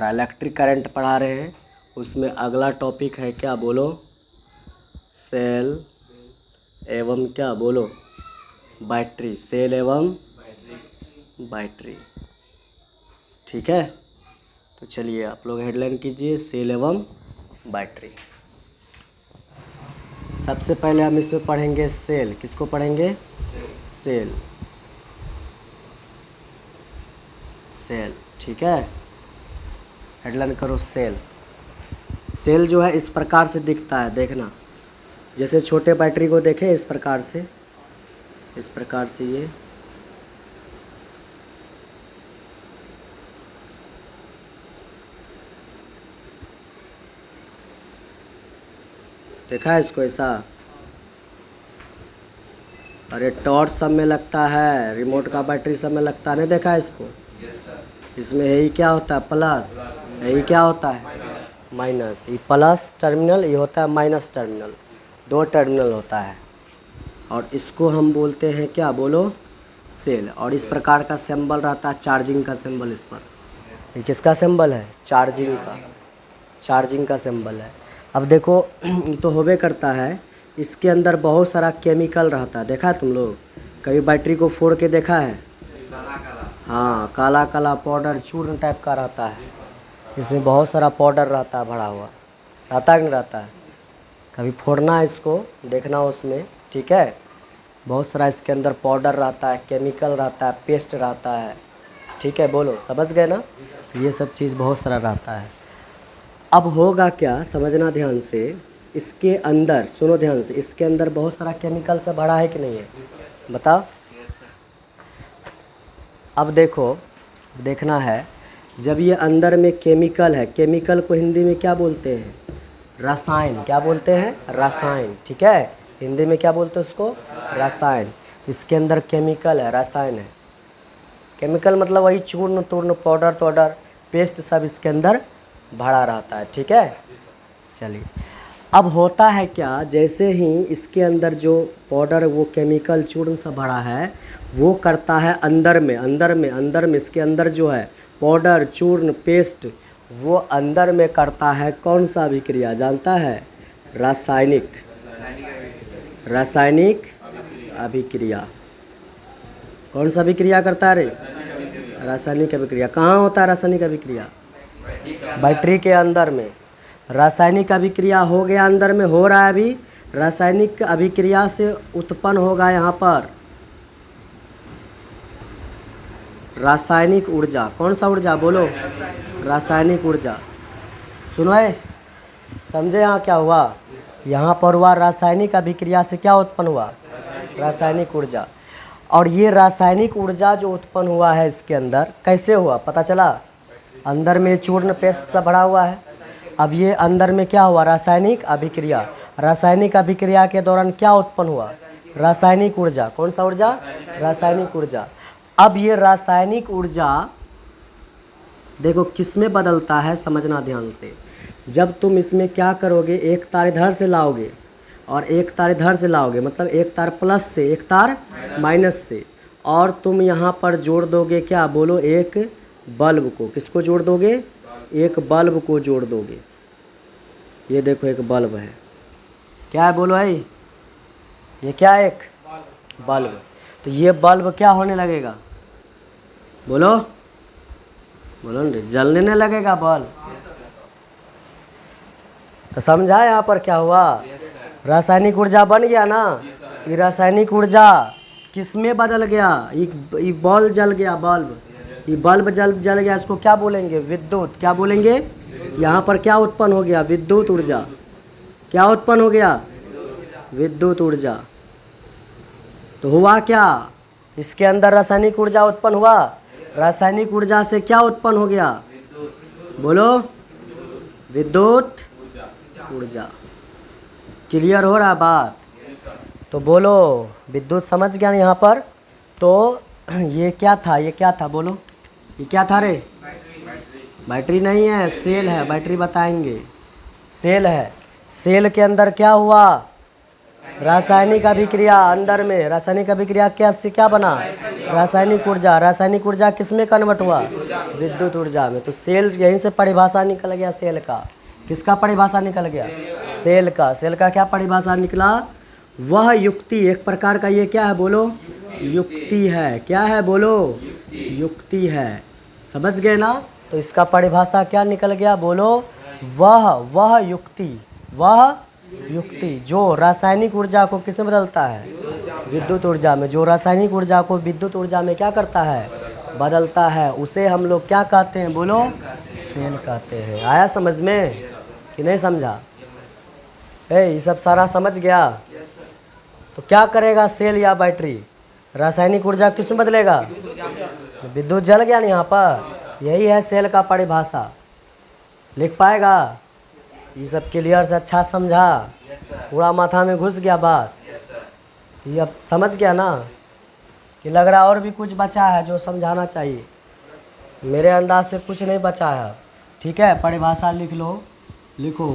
और electric current पढ़ा रहे हैं। उसमें अगला टॉपिक है क्या बोलो, सेल एवं क्या बोलो, बैटरी। सेल एवं बैटरी, ठीक है। तो चलिए आप लोग हेडलाइन कीजिए, सेल एवं बैटरी। सबसे पहले हम इसमें पढ़ेंगे सेल। किसको पढ़ेंगे? सेल। सेल, ठीक है। हेडलाइन करो सेल। सेल जो है इस प्रकार से दिखता है, देखना। जैसे छोटे बैटरी को देखें इस प्रकार से, इस प्रकार से ये देखा है इसको ऐसा। अरे टॉर्च सब में लगता है, रिमोट का बैटरी सब में लगता है, नहीं देखा है इसको? इसमें यही क्या होता है, प्लस, यही क्या होता है, माइनस। ये प्लस टर्मिनल, ये होता है माइनस टर्मिनल, दो टर्मिनल होता है। और इसको हम बोलते हैं क्या बोलो, सेल। और इस प्रकार का सिंबल रहता है, चार्जिंग का सिंबल इस पर। ये किसका सिंबल है? चार्जिंग का, चार्जिंग का सिंबल है। अब देखो ये तो होबे करता है, इसके अंदर बहुत सारा केमिकल रहता है। देखा है तुम लोग कभी बैटरी को फोड़ के देखा है? हाँ, काला काला पाउडर चूर्ण टाइप का रहता है। इसमें बहुत सारा पाउडर रहता है भरा हुआ, रहता है कि नहीं रहता है? कभी फोड़ना है इसको, देखना उसमें, ठीक है। बहुत सारा इसके अंदर पाउडर रहता है, केमिकल रहता है, पेस्ट रहता है, ठीक है। बोलो, समझ गए ना? तो ये सब चीज़ बहुत सारा रहता है। अब होगा क्या, समझना ध्यान से। इसके अंदर सुनो ध्यान से, इसके अंदर बहुत सारा केमिकल से भरा है कि नहीं है, बताओ। अब देखो, देखना है, जब ये अंदर में केमिकल है, केमिकल को हिंदी में क्या बोलते हैं? रसायन। क्या बोलते हैं? रसायन, ठीक है। हिंदी में क्या बोलते हैं उसको? रसायन। तो इसके अंदर केमिकल है, रसायन है। केमिकल मतलब वही चूर्ण तूर्ण, पाउडर तोडर, पेस्ट सब इसके अंदर भरा रहता है, ठीक है। चलिए, अब होता है क्या, जैसे ही इसके अंदर जो पाउडर, वो केमिकल चूर्ण सब भरा है, वो करता है अंदर में, अंदर में, अंदर में, इसके अंदर जो है पाउडर चूर्ण पेस्ट, वो अंदर में करता है कौन सा अभिक्रिया, जानता है? रासायनिक, रासायनिक अभिक्रिया। कौन सा अभिक्रिया करता है रे? रासायनिक अभिक्रिया। कहाँ होता है रासायनिक अभिक्रिया? बैटरी के अंदर में। रासायनिक अभिक्रिया हो गया, अंदर में हो रहा है अभी। रासायनिक अभिक्रिया से उत्पन्न होगा यहाँ पर रासायनिक ऊर्जा। कौन सा ऊर्जा बोलो? रासायनिक ऊर्जा। सुनो है, समझे यहाँ क्या हुआ? यहाँ पर हुआ रासायनिक अभिक्रिया से क्या उत्पन्न हुआ? रासायनिक ऊर्जा। और ये रासायनिक ऊर्जा जो उत्पन्न हुआ है इसके अंदर, कैसे हुआ पता चला? अंदर में चूर्ण पेस्ट सब भरा हुआ है। अब ये अंदर में क्या हुआ? रासायनिक अभिक्रिया। रासायनिक अभिक्रिया के दौरान क्या उत्पन्न हुआ? रासायनिक ऊर्जा। कौन सा ऊर्जा? रासायनिक ऊर्जा। अब ये रासायनिक ऊर्जा देखो किस में बदलता है, समझना ध्यान से। जब तुम इसमें क्या करोगे, एक तार इधर से लाओगे और एक तार इधर से लाओगे, मतलब एक तार प्लस से एक तार माइनस से, और तुम यहाँ पर जोड़ दोगे क्या बोलो? एक बल्ब को। किसको जोड़ दोगे? एक बल्ब को जोड़ दोगे। ये देखो एक बल्ब है, क्या है बोलो? है ये क्या है? एक बल्ब। तो ये बल्ब क्या होने लगेगा बोलो? बोलो न, जलने नहीं लगेगा बल्ब। तो समझा यहाँ पर क्या हुआ? रासायनिक ऊर्जा बन गया ना। ये रासायनिक ऊर्जा किस में बदल गया? ये बल्ब जल गया, बल्ब। ये बल्ब जल गया, इसको क्या बोलेंगे? विद्युत। क्या बोलेंगे? यहाँ पर क्या उत्पन्न हो गया? विद्युत ऊर्जा। क्या उत्पन्न हो गया? विद्युत ऊर्जा। तो हुआ क्या? इसके अंदर रासायनिक ऊर्जा उत्पन्न हुआ। रासायनिक ऊर्जा से क्या उत्पन्न हो गया बोलो? विद्युत ऊर्जा। क्लियर हो रहा बात? तो बोलो, विद्युत समझ गया यहाँ पर? तो ये क्या था? ये क्या था बोलो? ये क्या था रे? बैटरी नहीं है, सेल है। बैटरी बताएंगे। सेल है। सेल के अंदर क्या हुआ? रासायनिक अभिक्रिया अंदर में, रासायनिक अभिक्रिया क्या से क्या बना, रासायनिक ऊर्जा। रासायनिक ऊर्जा किस में कन्वर्ट हुआ, विद्युत ऊर्जा में। तो सेल, यहीं से परिभाषा निकल गया सेल का। किसका परिभाषा निकल गया, सेल का। सेल का क्या परिभाषा निकला, वह युक्ति, एक प्रकार का ये क्या है बोलो, युक्ति है। क्या है बोलो, युक्ति है। समझ गए ना। तो इसका परिभाषा क्या निकल गया बोलो, वह युक्ति, वह युक्ति जो रासायनिक ऊर्जा को किसमें बदलता है, विद्युत ऊर्जा में। जो रासायनिक ऊर्जा को विद्युत ऊर्जा में क्या करता है, बदलता है, उसे हम लोग क्या कहते हैं बोलो, सेल कहते हैं। आया समझ में कि नहीं समझा। ये सब सारा समझ गया। तो क्या करेगा सेल या बैटरी, रासायनिक ऊर्जा किसमें बदलेगा, विद्युत जल गया ना यहाँ पर। यही है सेल का परिभाषा। लिख पाएगा, ये सब क्लियर से अच्छा समझा, पूरा माथा में घुस गया बात। ये अब समझ गया ना, कि लग रहा और भी कुछ बचा है जो समझाना चाहिए। मेरे अंदाज से कुछ नहीं बचा है। ठीक है, परिभाषा लिख लो, लिखो,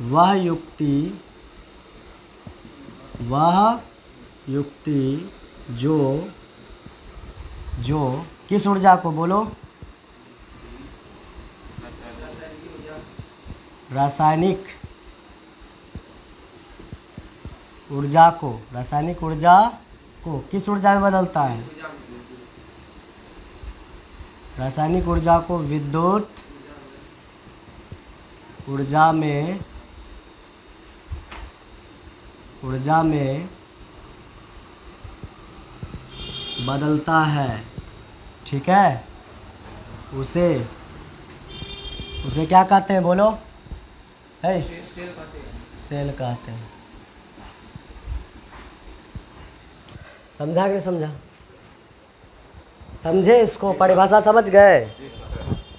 वह युक्ति, वह युक्ति जो किस ऊर्जा को बोलो, रासायनिक ऊर्जा को, रासायनिक ऊर्जा को किस ऊर्जा में बदलता है, रासायनिक ऊर्जा को विद्युत ऊर्जा में बदलता है। ठीक है, उसे क्या कहते हैं बोलो, है सेल कहते हैं। समझा कि नहीं समझा, समझे इसको, परिभाषा समझ गए।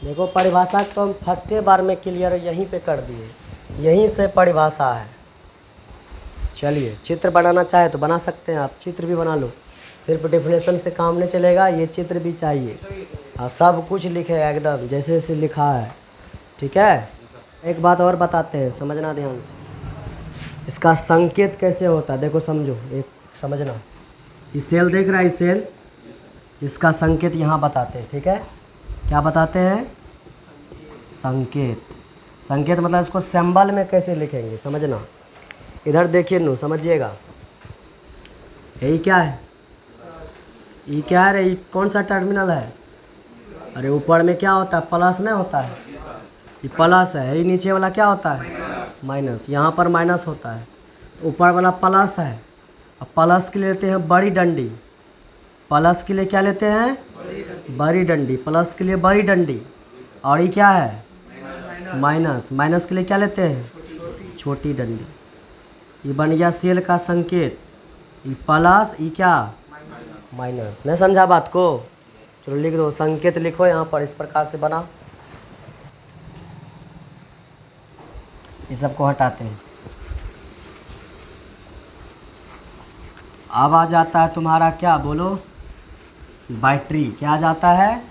देखो परिभाषा तो हम फर्स्टे बार में क्लियर यहीं पे कर दिए, यहीं से परिभाषा है। चलिए, चित्र बनाना चाहे तो बना सकते हैं आप, चित्र भी बना लो। सिर्फ डेफिनेशन से काम नहीं चलेगा, ये चित्र भी चाहिए। हाँ, सब कुछ लिखे एकदम जैसे जैसे लिखा है। ठीक है, एक बात और बताते हैं, समझना ध्यान से। इसका संकेत कैसे होता है देखो, समझो, एक समझना। ये सेल देख रहा है, इस सेल, इसका संकेत यहाँ बताते हैं। ठीक है, क्या बताते हैं, संकेत। संकेत मतलब इसको सिंबल में कैसे लिखेंगे समझना। इधर देखिए नो, समझिएगा। यही क्या है, ये क्या है रे, ये कौन सा टर्मिनल है, अरे ऊपर में क्या होता है, प्लस नहीं होता है, ये प्लस है। ये नीचे वाला क्या होता है, माइनस। यहाँ पर माइनस होता है, तो ऊपर वाला प्लस है। अब प्लस के लिए लेते हैं बड़ी डंडी, प्लस के लिए क्या लेते हैं, बड़ी डंडी, प्लस के लिए बड़ी डंडी। और ये क्या है, माइनस, माइनस के लिए क्या लेते हैं, छोटी डंडी। ये बन गया सेल का संकेत, ये प्लस, ये क्या, माइनस। नहीं समझा बात को, चलो लिख दो, संकेत लिखो यहाँ पर, इस प्रकार से बना। ये सबको हटाते हैं। अब आ जाता है तुम्हारा क्या बोलो, बैटरी। क्या आ जाता है,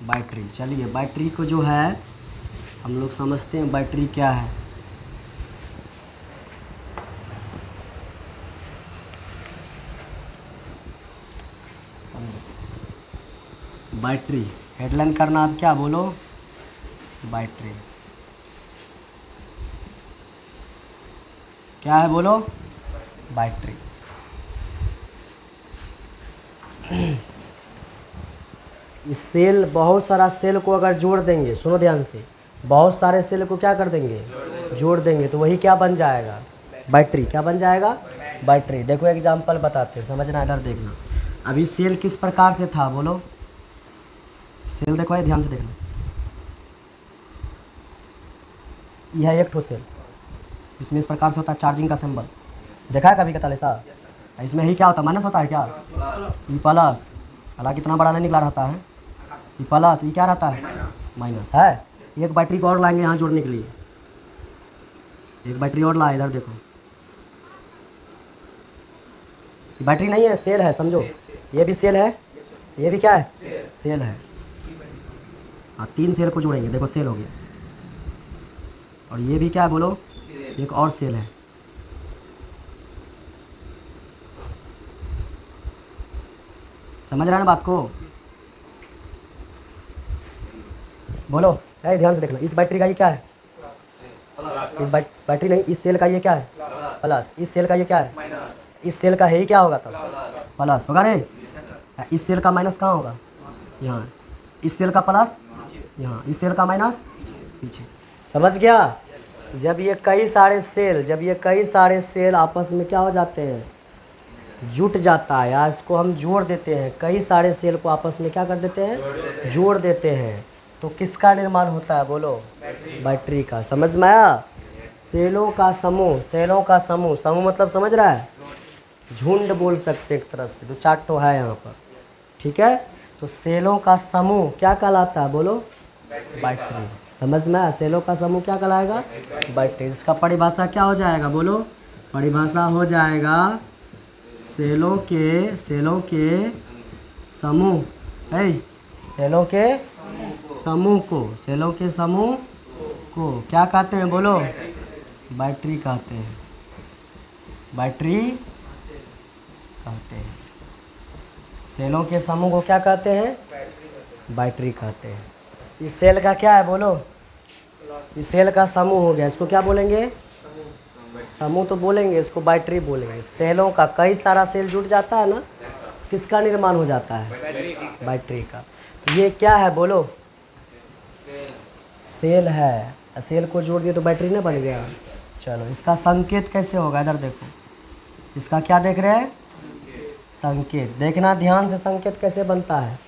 बैटरी। चलिए, बैटरी को जो है हम लोग समझते हैं बैटरी क्या है। समझो, बैटरी हेडलाइन करना, आप क्या बोलो, बैटरी क्या है बोलो, बैटरी। इस सेल, बहुत सारा सेल को अगर जोड़ देंगे, सुनो ध्यान से, बहुत सारे सेल को क्या कर देंगे, जोड़ देंगे, तो वही क्या बन जाएगा, बैटरी। क्या बन जाएगा, बैटरी। देखो एग्जांपल बताते हैं, समझना, इधर देखना। अभी सेल किस प्रकार से था बोलो, सेल देखो, ये ध्यान से देखना। यह है एक ठो सेल, इसमें इस प्रकार से होता है चार्जिंग का सिंबल, देखा है कभी कताल ऐसा। इसमें ही क्या होता है, माइनस होता है क्या, ई प्लस, हालांकि इतना बड़ा नहीं निकला रहता है, ई प्लस, ई क्या रहता है, माइनस है। एक बैटरी को और लाएंगे यहाँ जोड़ने के लिए, एक बैटरी और लाए, इधर देखो, बैटरी नहीं है, सेल है, समझो। ये भी सेल है, ये भी क्या है, सेल है। हाँ, 3 सेल को जोड़ेंगे, देखो सेल हो गया। और ये भी क्या है बोलो, एक और सेल है, समझ रहे हैं ना बात को? बोलो, ध्यान से देखना। इस बैटरी का ये क्या है? इस बैटरी नहीं, इस सेल का ये क्या है? प्लस। इस सेल का ये क्या है? इस सेल का है ही क्या होगा तब? प्लस होगा रे। इस सेल का माइनस कहाँ होगा? यहाँ। इस सेल का प्लस यहाँ, इस सेल का माइनस पीछे। समझ गया? जब ये कई सारे सेल आपस में क्या हो जाते हैं? जुट जाता है, या इसको हम जोड़ देते हैं, कई सारे सेल को आपस में क्या कर देते हैं? जोड़ देते हैं, तो किसका निर्माण होता है? बोलो, बैटरी का। समझ में आया? सेलों का समूह समूह मतलब समझ रहा है? झुंड बोल सकते हैं एक तरह से, 2-4 ठो है यहाँ पर, ठीक है? तो सेलों का समूह क्या कहलाता है? बोलो, बैटरी। समझ में आया? सेलों का समूह क्या कहलाएगा? बैटरी। इसका परिभाषा क्या हो जाएगा? बोलो, परिभाषा हो जाएगा सेलों के समूह है, सेलों के समूह को क्या कहते हैं? बोलो, बैटरी कहते हैं। बैटरी कहते हैं। सेलों के समूह को क्या कहते हैं? बैटरी कहते हैं। इस सेल का क्या है? बोलो, इस सेल का समूह हो गया, इसको क्या बोलेंगे? समूह तो बोलेंगे, इसको बैटरी बोलेंगे। सेलों का कई सारा सेल जुट जाता है ना, किसका निर्माण हो जाता है? बैटरी का। तो ये क्या है? बोलो, सेल है। सेल को जोड़ दिए तो बैटरी ना बन गया। चलो, इसका संकेत कैसे होगा? इधर देखो, इसका क्या देख रहे हैं? संकेत। देखना ध्यान से, संकेत कैसे बनता है,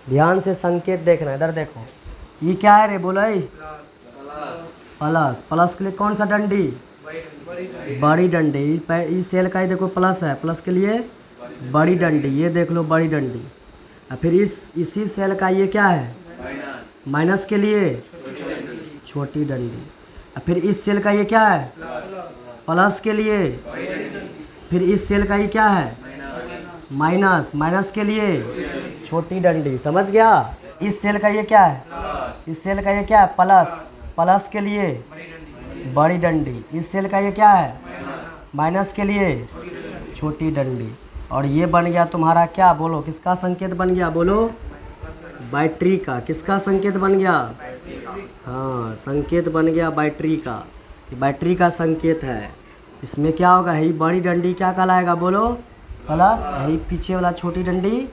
ध्यान से संकेत देखना। इधर देखो, ये क्या है रे? बोलो, प्लस। प्लस के लिए कौन सा डंडी? बड़ी डंडी। इस सेल का ही देखो प्लस है, प्लस के लिए बड़ी डंडी, ये देख लो बड़ी डंडी। और फिर इसी सेल का ये क्या है? माइनस के लिए छोटी डंडी। और फिर इस सेल का ये क्या है? प्लस के लिए। फिर इस सेल का ये क्या है? माइनस के लिए छोटी डंडी। समझ गया? इस सेल का ये क्या है? इस सेल का ये क्या है? प्लस के लिए बड़ी डंडी। इस सेल का ये क्या है? माइनस के लिए छोटी डंडी। और ये बन गया तुम्हारा क्या? बोलो, किसका संकेत बन गया? बोलो, बैटरी का। किसका संकेत बन गया? हाँ, संकेत बन गया बैटरी का। बैटरी का संकेत है। इसमें क्या होगा? यही बड़ी डंडी क्या कहलाएगा? बोलो, प्लस। यही पीछे वाला छोटी डंडी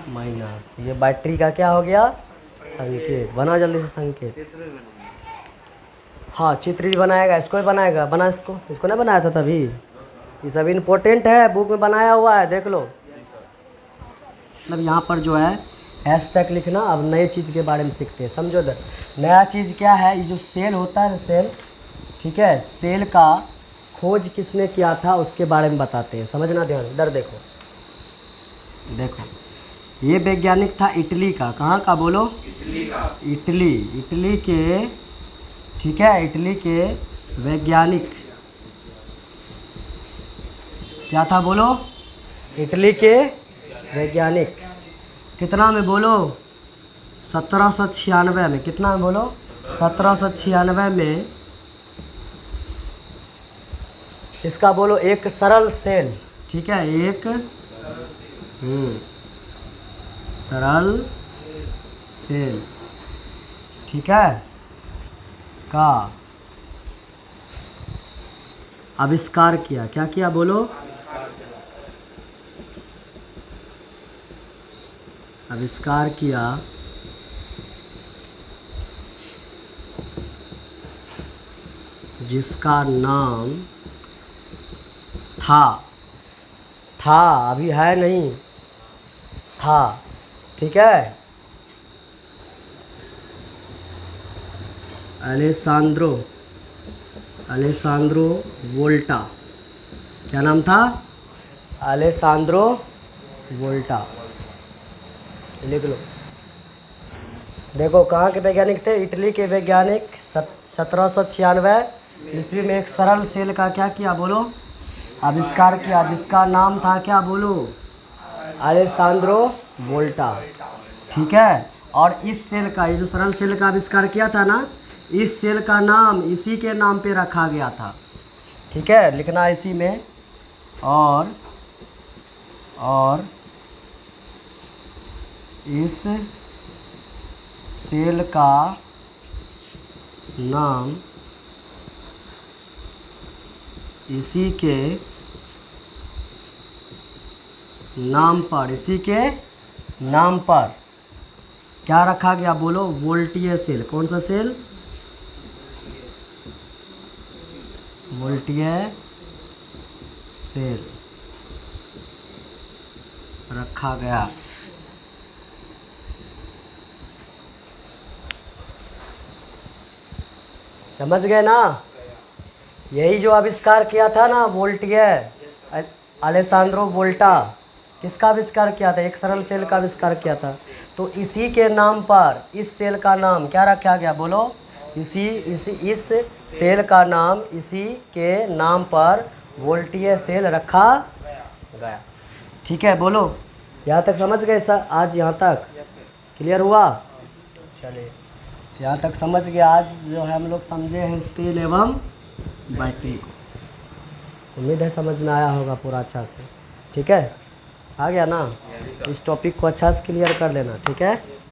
माइनस। ये बैटरी का क्या हो गया? संकेत। बना जल्दी से संकेत। हाँ, चित्र भी बनाएगा, इसको भी बनाएगा। बना इसको ना बनाया था तभी। ये सब इम्पोर्टेंट है, बुक में बनाया हुआ है, देख लो। मतलब यहाँ पर जो है हैशटैग लिखना। अब नए चीज़ के बारे में सीखते हैं, समझो। इधर नया चीज़ क्या है? ये जो सेल होता है ना, सेल, ठीक है, सेल का खोज किसने किया था उसके बारे में बताते हैं, समझना ध्यान से। इधर देखो, ये वैज्ञानिक था इटली का। कहाँ का? बोलो, इटली के, ठीक है, इटली के वैज्ञानिक क्या था? बोलो, इटली के वैज्ञानिक। कितना में? बोलो, 1796 में। कितना में? बोलो, 1796 में। इसका बोलो एक सरल सेल, ठीक है, एक सरल सेल, ठीक है, का आविष्कार किया। क्या किया? बोलो, आविष्कार किया जिसका नाम था, अभी है नहीं, था, ठीक है, अलेसांद्रो वोल्टा। क्या नाम था? अलेसांद्रो वोल्टा। लिख लो। देखो, कहाँ के वैज्ञानिक थे? इटली के वैज्ञानिक। 1796 ईस्वी में एक सरल सेल का क्या किया? बोलो, आविष्कार किया, जिसका नाम था क्या? बोलो, अलेसांद्रो वोल्टा, ठीक है। और इस सेल का, ये जो सरल सेल का आविष्कार किया था ना, इस सेल का नाम इसी के नाम पे रखा गया था, ठीक है, लिखना इसी में। और इस सेल का नाम इसी के नाम पर, इसी के नाम पर क्या रखा गया? बोलो, वोल्टीय सेल। कौन सा सेल? वोल्टीय सेल रखा गया। समझ गए ना? यही जो आविष्कार किया था ना वोल्टीय, अलेसांद्रो वोल्टा, किसका आविष्कार किया था? एक सरल सेल का आविष्कार किया था। तो इसी के नाम पर इस सेल का नाम क्या रखा गया? बोलो, इस सेल का नाम इसी के नाम पर वोल्टीय सेल रखा गया। ठीक है, बोलो, यहाँ तक समझ गए सर? आज यहाँ तक क्लियर हुआ? चलिए, यहाँ तक समझ गए। आज जो है हम लोग समझे हैं सेल एवं बैटरी को। उम्मीद है समझ में आया होगा पूरा अच्छा से। ठीक है, आ गया ना? इस टॉपिक को अच्छा से क्लियर कर लेना। ठीक है।